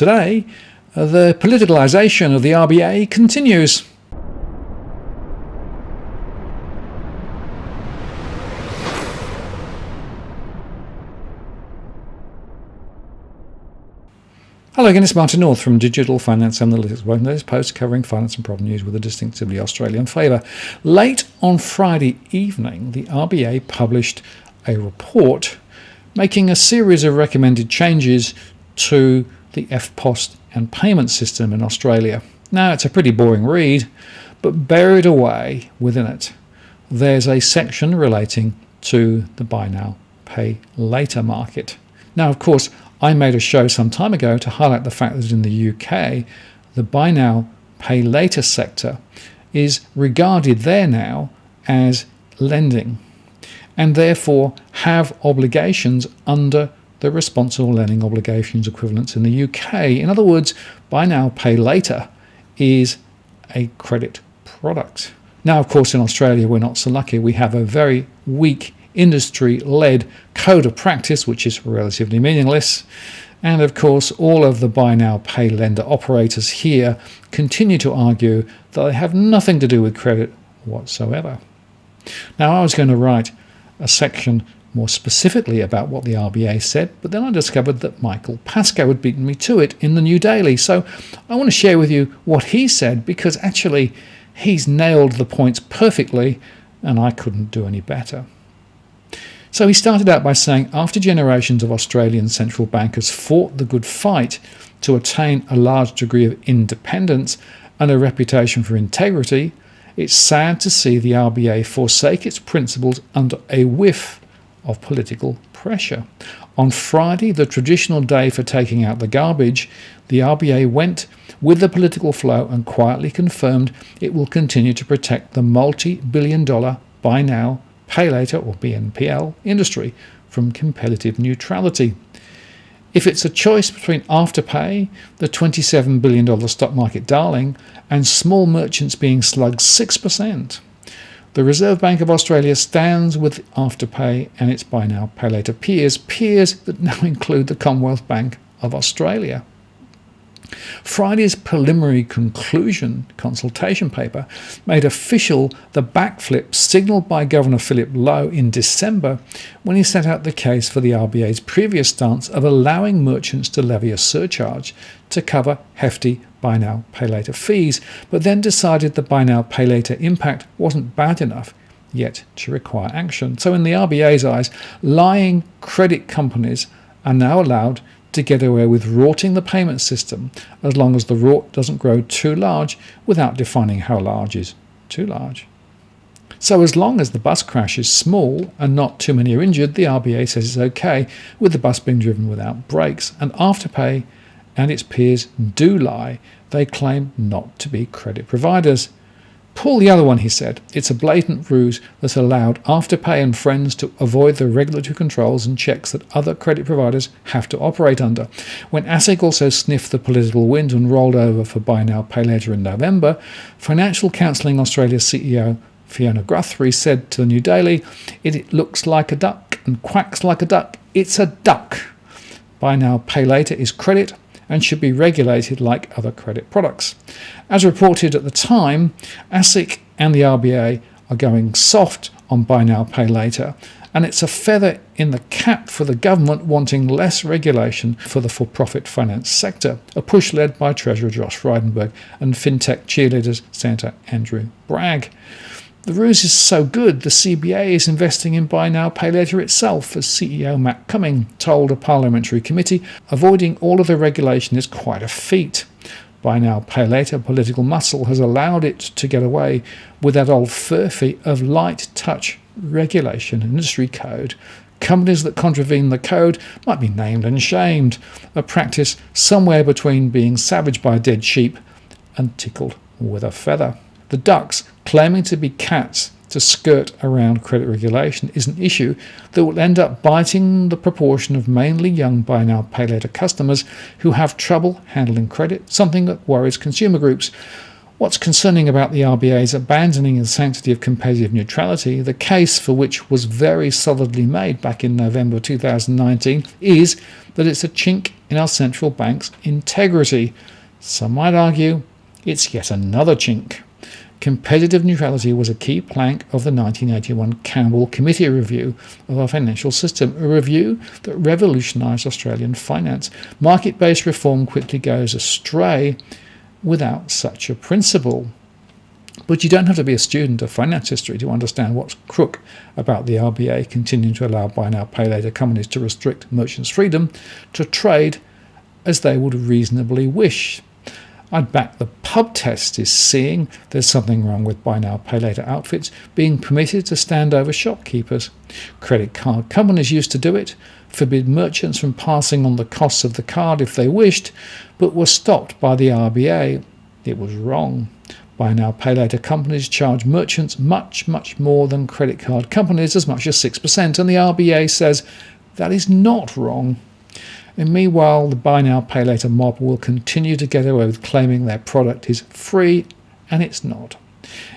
Today, the politicalisation of the RBA continues. Hello again, it's Martin North from Digital Finance Analytics. Welcome to this post covering finance and problem news with a distinctively Australian flavour. Late on Friday evening, the RBA published a report making a series of recommended changes to the EFTPOS and payment system in Australia. Now, it's a pretty boring read, but buried away within it, there's a section relating to the buy now, pay later market. Now, of course, I made a show some time ago to highlight the fact that in the UK, the buy now, pay later sector is regarded there now as lending and therefore have obligations under the responsible lending obligations equivalents in the UK. In other words, buy now, pay later is a credit product. Now, of course, in Australia, we're not so lucky. We have a very weak industry-led code of practice, which is relatively meaningless. And of course, all of the buy now, pay lender operators here continue to argue that they have nothing to do with credit whatsoever. Now, I was going to write a section more specifically about what the RBA said, but then I discovered that Michael Pascoe had beaten me to it in the New Daily. So I want to share with you what he said, because actually he's nailed the points perfectly and I couldn't do any better. So he started out by saying, after generations of Australian central bankers fought the good fight to attain a large degree of independence and a reputation for integrity, it's sad to see the RBA forsake its principles under a whiff of political pressure. On Friday, the traditional day for taking out the garbage, the RBA went with the political flow and quietly confirmed it will continue to protect the multi-billion-dollar buy now, pay later, or BNPL, industry from competitive neutrality. If it's a choice between Afterpay, the $27 billion stock market darling, and small merchants being slugged 6%, the Reserve Bank of Australia stands with Afterpay and its buy now, pay later peers that now include the Commonwealth Bank of Australia. Friday's preliminary conclusion consultation paper made official the backflip signalled by Governor Philip Lowe in December when he set out the case for the RBA's previous stance of allowing merchants to levy a surcharge to cover hefty buy now, pay later fees, but then decided the buy now, pay later impact wasn't bad enough yet to require action. So in the RBA's eyes, lying credit companies are now allowed to get away with rorting the payment system as long as the rort doesn't grow too large without defining how large is too large. So as long as the bus crash is small and not too many are injured, the RBA says it's okay with the bus being driven without brakes. And Afterpay and its peers do lie. They claim not to be credit providers. Pull the other one, he said. It's a blatant ruse that allowed Afterpay and friends to avoid the regulatory controls and checks that other credit providers have to operate under. When ASIC also sniffed the political wind and rolled over for buy now, pay later in November, Financial Counselling Australia CEO Fiona Guthrie said to the New Daily, it looks like a duck and quacks like a duck. It's a duck. Buy now, pay later is credit and should be regulated like other credit products. As reported at the time, ASIC and the RBA are going soft on buy now, pay later, and it's a feather in the cap for the government wanting less regulation for the for-profit finance sector, a push led by Treasurer Josh Frydenberg and fintech cheerleaders Senator Andrew Bragg. The ruse is so good, the CBA is investing in buy now, pay later itself, as CEO Matt Cumming told a parliamentary committee. Avoiding all of the regulation is quite a feat. Buy now, pay later political muscle has allowed it to get away with that old furphy of light touch regulation and industry code. Companies that contravene the code might be named and shamed, a practice somewhere between being savaged by a dead sheep and tickled with a feather. The ducks claiming to be cats to skirt around credit regulation is an issue that will end up biting the proportion of mainly young buy now, pay later customers who have trouble handling credit, something that worries consumer groups. What's concerning about the RBA's abandoning the sanctity of competitive neutrality, the case for which was very solidly made back in November 2019, is that it's a chink in our central bank's integrity. Some might argue it's yet another chink. Competitive neutrality was a key plank of the 1981 Campbell Committee review of our financial system, a review that revolutionised Australian finance. Market-based reform quickly goes astray without such a principle. But you don't have to be a student of finance history to understand what's crook about the RBA continuing to allow buy now, pay later companies to restrict merchants' freedom to trade as they would reasonably wish. I'd back the pub test is seeing there's something wrong with buy now, pay later outfits being permitted to stand over shopkeepers. Credit card companies used to do it, forbid merchants from passing on the costs of the card if they wished, but were stopped by the RBA. It was wrong. Buy now, pay later companies charge merchants much, much more than credit card companies, as much as 6%, and the RBA says that is not wrong. And meanwhile, the buy now, pay later mob will continue to get away with claiming their product is free, and it's not.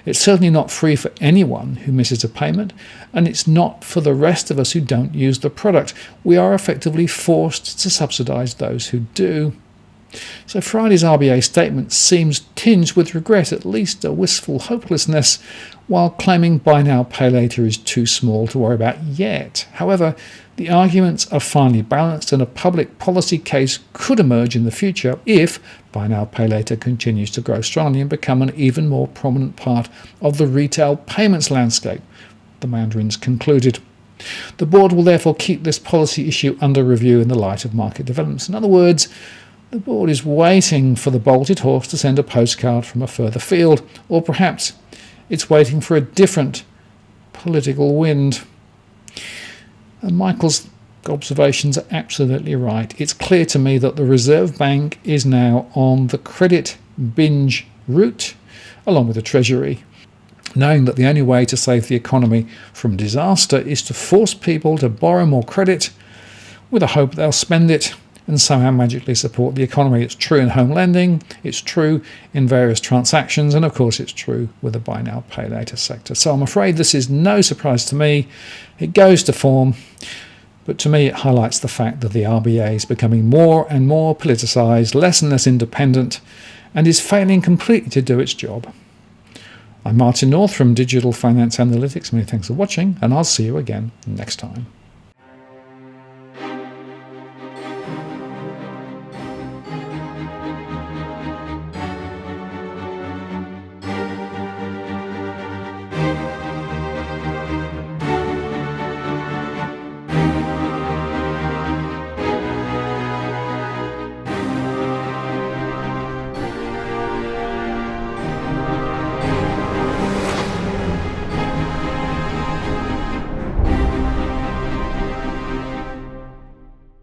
It's certainly not free for anyone who misses a payment, and it's not for the rest of us who don't use the product. We are effectively forced to subsidise those who do. So Friday's RBA statement seems tinged with regret, at least a wistful hopelessness, while claiming buy now, pay later is too small to worry about yet. However, the arguments are finely balanced, and a public policy case could emerge in the future if buy now, pay later continues to grow strongly and become an even more prominent part of the retail payments landscape, the Mandarins concluded. The board will therefore keep this policy issue under review in the light of market developments. In other words, the board is waiting for the bolted horse to send a postcard from a further field, or perhaps it's waiting for a different political wind. And Michael's observations are absolutely right. It's clear to me that the Reserve Bank is now on the credit binge route, along with the Treasury, knowing that the only way to save the economy from disaster is to force people to borrow more credit with the hope they'll spend it and somehow magically support the economy. It's true in home lending, it's true in various transactions, and of course it's true with the buy now, pay later sector. So I'm afraid this is no surprise to me. It goes to form, but to me it highlights the fact that the RBA is becoming more and more politicised, less and less independent, and is failing completely to do its job. I'm Martin North from Digital Finance Analytics. Many thanks for watching, and I'll see you again next time.